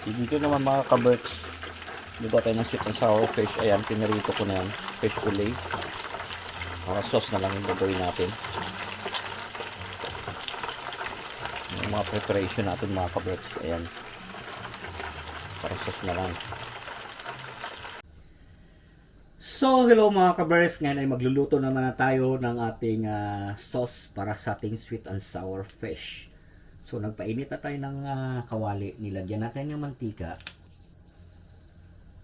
Dito naman mga kaberks, luto tayo ng sweet and sour fish. Ayan, pinarito ko na yan, fish fillet. Sauce na lang yung gagawin natin. Yung mga preparation natin mga kaberks. Ayan, para sauce na lang. So, hello mga kaberks. Ngayon ay magluluto naman na tayo ng ating sauce para sa ating sweet and sour fish. So, nagpainit na tayo ng kawali. Nilagyan natin yung mantika.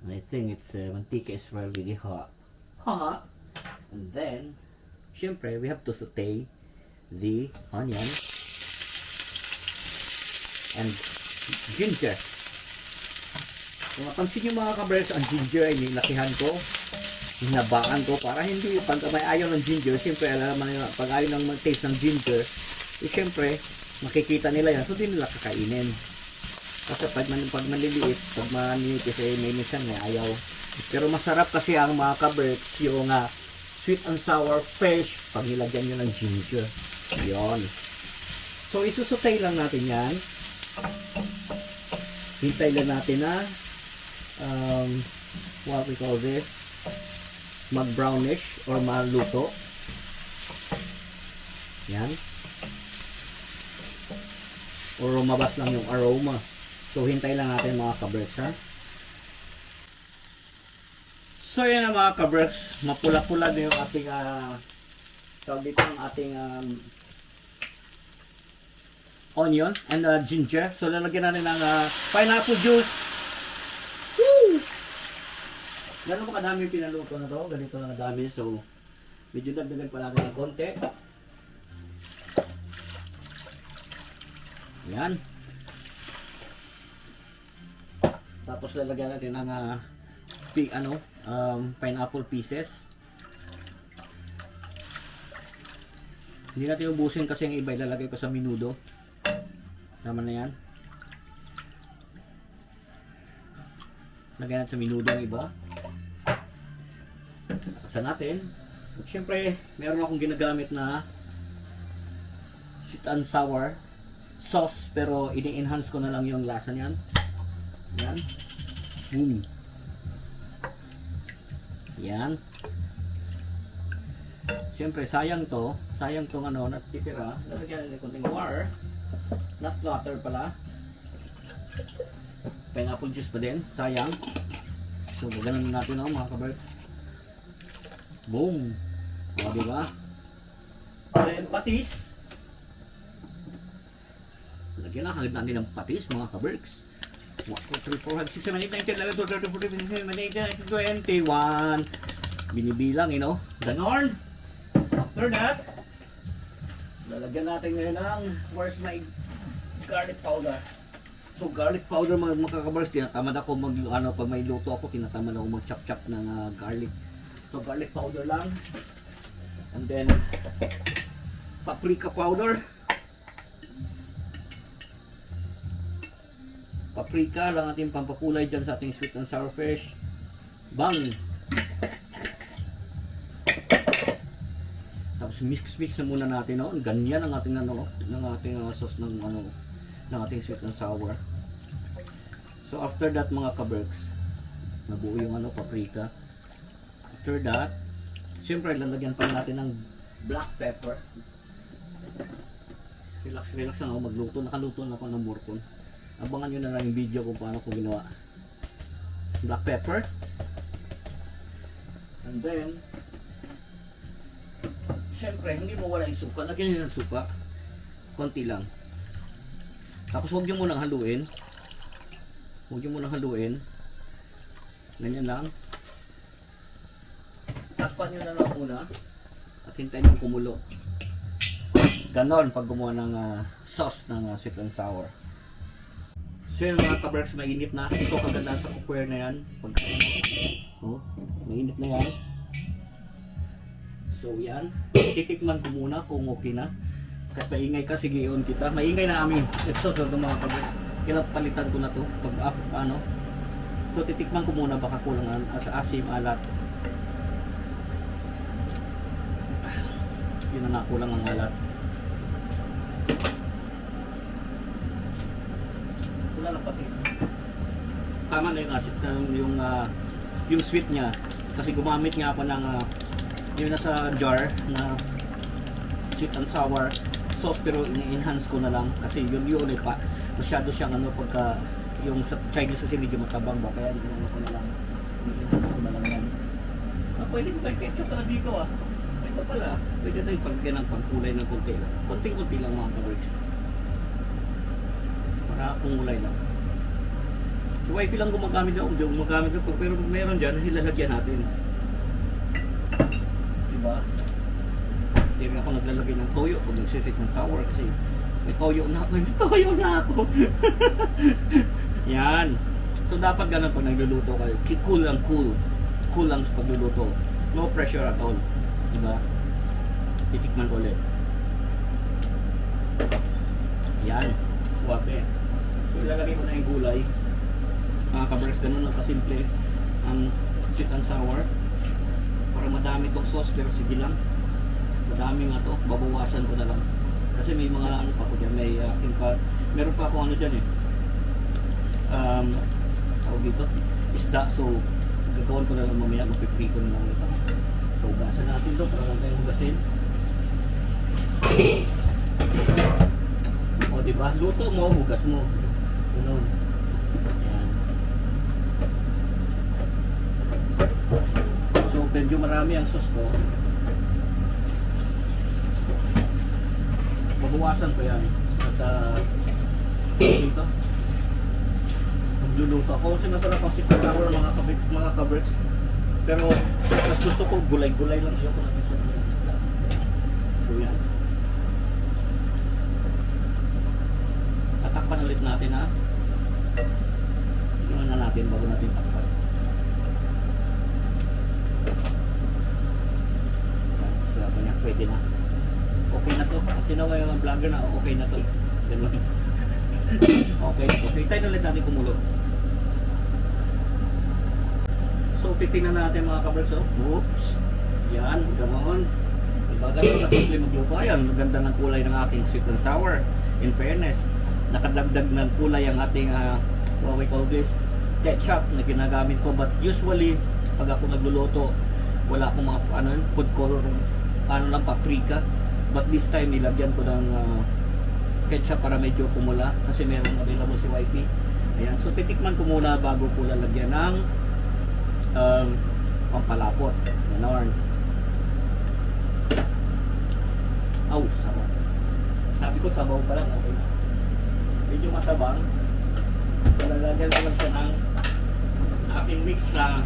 I think it's mantika is really hot. Hot. And then, syempre, we have to saute the onion and ginger. Kung napansin nyo mga kaberks, ang ginger ay nilakihan ko. Hinabaan ko para hindi, pag may ayaw ng ginger, syempre, alam naman nyo, pag ayaw ng taste ng ginger, syempre, makikita nila yan, so di nila kakainin. Kasi pag maliliit, pag manipis, may minsan may ayaw. Pero masarap kasi ang mga kaberks, yung sweet and sour fish, pag nilagyan nyo ng ginger. Yun. So, isusutay lang natin yan. Hintay lang natin na, what we call this, mag-brownish or maluto. Yan. O lumabas lang yung aroma. So, hintay lang natin mga kaberks, ha? So, yan na mga kaberks. Mapula-pula na yung ating tawag dito ang ating onion and ginger. So, lalagyan natin ng pineapple juice. Woo! Gano'n ba kadami yung pinaluto na to? Ganito na kadami. So, medyo dagdagan pa natin ng konti. Yan. Tapos lalagyan natin ng pineapple pieces. Hindi natin ubusin kasi yung iba ilalagay ko sa menudo. Tama na yan. Lagyan natin sa menudo ang iba. Takasan natin. Siyempre, meron akong ginagamit na sweet and sour sauce, pero ini-enhance ko na lang yung lasa niyan. Yan. Yan. Siyempre, sayang tong natitira. Lalagyan natin konting water. Not water pala. Pineapple juice pa din. Sayang. So, ganun natin mga kaberks. Boom. O, diba? Then, patis. Lagyan na, hagad natin ng patis, mga kaberks. 1, 2, 3, 4, 5, 6, 7, 8, 9, 10, 11, 12, 13, 14, 15, 16, 17, 18, 19, 20, 21. Binibilang, ganon. After that, lalagyan natin ngayon ng, where's my garlic powder? So, garlic powder, mga kaberks, tinatamad ako pag may luto ako, tinatamad ako mag-chop-chop ng garlic. So, garlic powder lang. And then, paprika powder. Paprika lang ating pampakulay dyan sa ating sweet and sour fish. Bang! Tapos mix na muna natin, no? Ganyan ang ating sauce ng ating sweet and sour. So after that mga kaberks, nabuo yung paprika. After that, siyempre lalagyan pa natin ng black pepper. Relax lang ako magluto. Nakaluto na ako ng morcon. Abangan nyo na lang yung video kung paano ko ginawa. Black pepper. And then, syempre, hindi mo wala yung suka. Lagyan nyo ng suka. Konti lang. Tapos huwag nyo munang haluin. Ganyan lang. Takpan nyo na lang muna. At hintayin nyo kumulo. Ganon pag gumawa ng sauce ng sweet and sour. So yun mga kaberks, mainit na. Ito kaganda sa cookware na yan. Mainit na yan. So yan. Titikman ko muna kung okay na. Kahit maingay ka, sige on kita. Maingay na amin. So mga kaberks, kinapalitan ko na to. So titikman ko muna, baka kulang sa asim, alat. Yun na kulang ang alat. Wala lang patis. tama na yung acid na yung sweet niya. Kasi gumamit nga ako ng yung nasa jar na sweet and sour sauce, pero ini-enhance ko na lang kasi yun pa masyado siyang pagka yung sa Chinese kasi medyo matabang ba, kaya ano ko na lang, ini-enhance ko na lang yan. Pwede ko tayo ketchup na dito ito pala, pwede tayong pagkakyan ng pagkulay ng konti lang, konting-konti lang mga kabricks, para kumulay lang. Si wifey lang gumagamit ako, hindi gumagamit ako, pero meron dyan, ilalagyan natin. Diba? Hindi rin ako naglalagay ng toyo pag nagsisik ng sour kasi may toyo na ako. Yan. So dapat ganun pag nagluluto kayo. Cool lang sa pagluluto. No pressure at all. Diba? Titikman ko ulit. Yan. Wape. So ilalagay ko na yung gulay. Mga kabricks, ganun lang kasimple ang sweet and sour. Para madami tong sauce, pero sige lang. Madami nga to, babawasan ko na lang. Kasi may mga pa ko dyan, meron pa ako dyan tawag dito, isda. So, gagawin ko na lang mamaya, magpiprito na lang ito. So, hugasan natin to, para lang tayong hugasin. O, diba? Luto mo, hugas mo. Ganun. Yan. So, medyo marami ang sauce ko. Babawasan ko yan sa dito. Magluluto ako kasi masarap ang sweet and sour mga kabricks. Pero mas gusto ko gulay-gulay lang, ayoko na isa ng isda. So yan. Tatakpan ulit natin Tingnan na natin bago natin takpan. Sabi niya pwede na. Okay na to. Kasi na yung vlogger na okay na to. Ganun. Okay. Tayo ulit natin kumulo. So, titingnan natin mga kabricks. Oops. Yan. Ganoon. Diba? Ganun na simple magluto. Ayan. Maganda ng kulay ng aking sweet and sour. In fairness, nakadagdag ng kulay ang ating what we call this, ketchup na ginagamit ko. But usually, pag ako nagluluto, wala akong mga food color. Lang, paprika. But this time, nilagyan ko ng ketchup para medyo pumula kasi meron available si wifey. Ayan. So, titikman ko muna bago ko lalagyan ng pampalapot. Ganon. Aw, sabaw. Sabi ko sabaw pa lang. Okay. Medyo matabang. Lalagyan ko lang siya ng aking mix na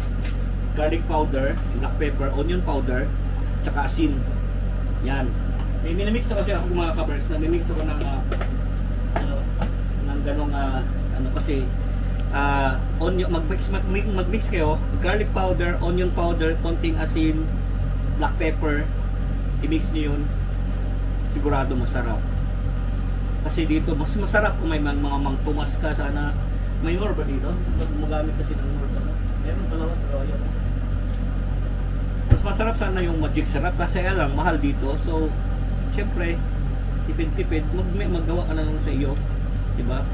garlic powder, black pepper, onion powder, tsaka asin. Yan. May minimix ako siya ako mga kabricks, namimix ako ng ganong kasi onion, mag-mix kayo, garlic powder, onion powder, konting asin, black pepper, i-mix niyo yun, sigurado masarap. Kasi dito mas masarap kung may mga mangtumas ka. Sana may nor ba dito? Magamit kasi ng nor. Meron pala pero ayun. Mas masarap sana yung magic syrup kasi alam mahal dito. So syempre tipid-tipid, maggawa ka na lang sa iyo, di ba?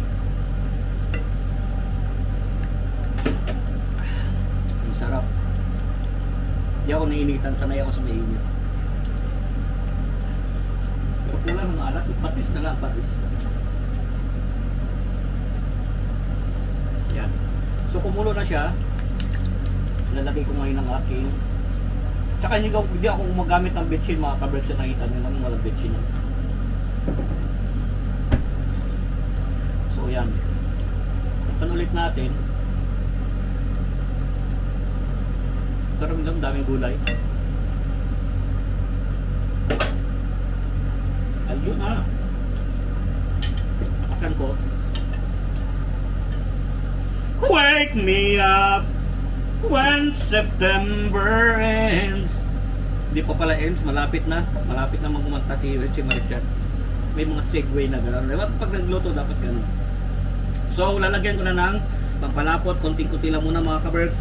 Ang sarap. Di ako nainitan, sanay ako sa mainit. Pero kulang ng alat, patis na lang, patis. Yan. So kumulo na siya. Lalagay ko ngayon ng aking. Tsaka hindi ako gumagamit ng betchin mga kabricks, na nakita nyo naman walang betchin. So yan. Tapan ulit natin. Sarap lang, daming gulay. Ayun na. Nakasan ko. Wake me up when September ends. Hindi pa pala ends, malapit na magkumanta si Richie Marichan. May mga segue na gano'n. Pag nagluto dapat gano'n. So lalagyan ko na ng pagpalapot, konting-kunti lang muna mga kabricks.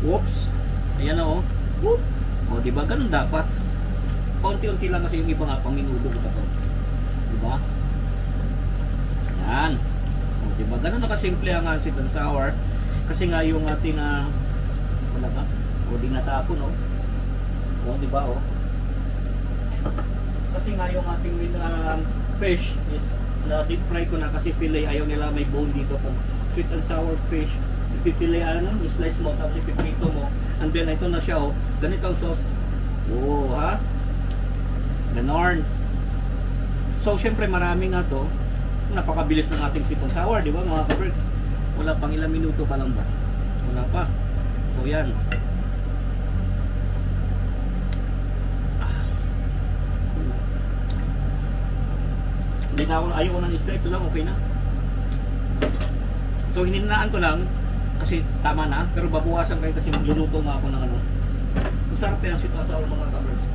Whoops. Ayan na oh. Whoop. O diba gano'n dapat. Konti-unti lang kasi yung iba nga pang minudo ko to. Diba? Yan. O diba gano'n nakasimple ang sweet and sour. Kasi nga yung ating wala ba? O di natapon, no? O, di ba, oh? Kasi nga yung ating fish is deep fry ko na kasi fillet, ayaw nila may bone dito. Pag sweet and sour fish, ipipilay i-slice mo tapos ipiprito mo, and then ito na siya, oh, ganito ang sauce. Oh, ha? Ganorn. So syempre marami nga to, napakabilis ng ating sweet and sour, di ba mga kaberks? Wala pang ilang minuto pa lang ba? Wala pa. So yan. Hindi na ako, ayaw ko ng isda, ito lang, okay na. So hininaan ko lang kasi tama na, pero babawasan kayo kasi magluluto nga ako ng ano. Masarap yan sweet and sour mga kaberks.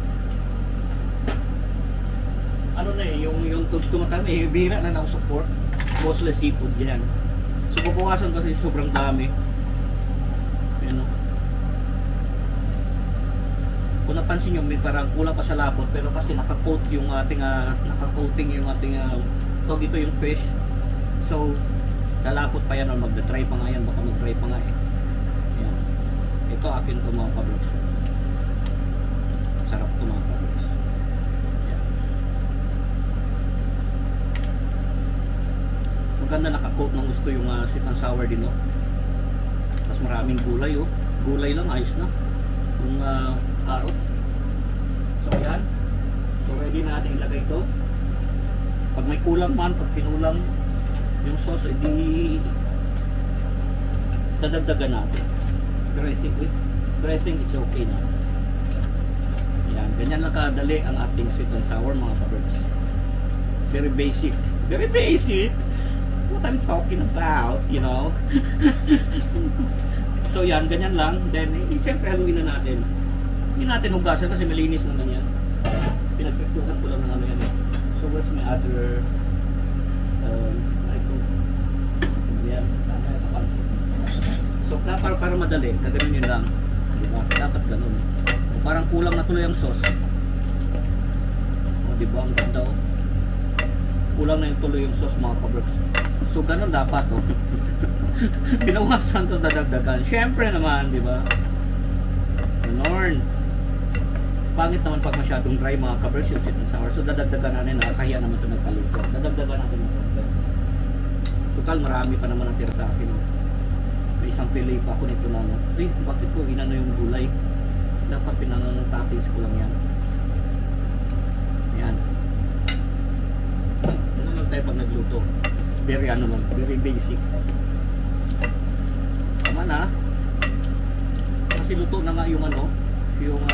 Ano na eh, yung tumatami, eh, bihira na ng support. Mostly seafood yan. So babawasan kasi sobrang dami. Ayan o. Kung napansin nyo, may parang kulang pa sa lapot, pero kasi naka-coat yung ating naka-coating yung ating tawag ito yung fish. So lalapot pa yan o magda-try pa nga yan, baka mag-try pa nga eh. Ayan. Ito akin to mga kaberks. Sarap to mga kaberks. Ayan. Maganda naka-coat ng gusto yung sweet and sour din, no? Tapos maraming gulay, oh. Gulay lang, ayos na. Yung carrots. So ayan. So ready na natin ilagay ito. Pag may kulang man, pag kinulang yung sauce, edi dadagdagan natin. Pero I think it's okay na. Yan, ganyan lang kadali ang ating sweet and sour mga kaberks. Very basic. Very basic. What I'm talking about, you know. So yan, ganyan lang. Then, siyempre haluin na natin. Hindi natin hugasan kasi malinis naman yan. Pinagpiktukan ko lang ng ano yan. So what's my other yan, sana sa pansit. So para madali, gagawin yun lang. Diba? Dapat ganun. O, parang kulang na tuloy ang sauce. O, diba? Ang ganda, oh. Kulang na yung tuloy yung sauce mga kaberks. So ganun dapat, oh. Pinawasan to dadagdagan. Siyempre naman, di ba? Ganon. Pangit naman pag masyadong dry mga kaberks yung sweet and sour. So dadagdagan natin, nakakahiya naman sa nagpaluto. Dadagdagan natin mga kaberks. Total, marami pa naman ang tira sa akin. Oh. May isang fillet pa ako nito na. Ay, bakit ko inano yung gulay? Dapat pinangangatapis ko lang yan. Ayan. Ano lang tayo pag nagluto? Very ano lang, very basic. Tama na. Kasi luto na nga yung ano, yung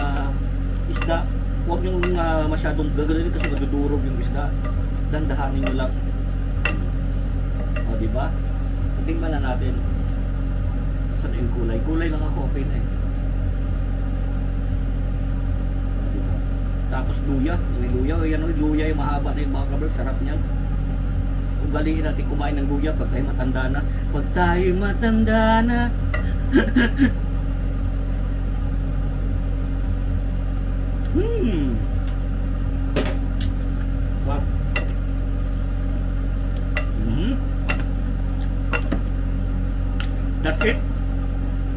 isda. Huwag yung masyadong gagawin kasi madudurog yung isda. Dandahanin nyo lang. O, diba? Tingnan na natin. Saan yung kulay? Kulay lang ako, okay na eh. Diba? Tapos luya. Yung luya, yan o, luya yung mahaba na yung mga kaberks. Sarap niyan. Ugaliin natin kumain ng luya pag tayo matanda na. Pag tayo matanda na. Wow. That's it.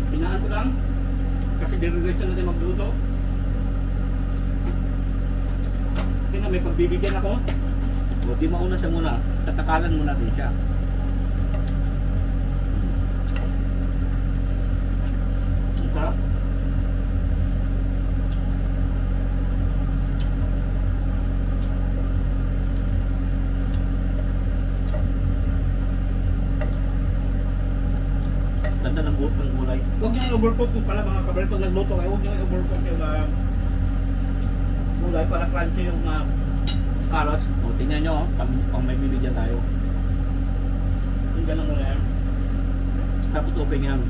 Hinaan ko lang. Kasi diretso natin magluto. Tingnan, may pagbibigyan ako. O, di mauna siya muna. Tatakalan muna natin siya. Ang sarap. Ganda ng buhok ng gulay. Huwag nyo i-overcook kung pala mga kabaril. Pag nagluto kayo, huwag nyo i-overcook yung gulay para crunchy yung carrots. O, tingnan nyo, pang may bibigyan tayo. Yung ganun mo yan. Tapos okay yan.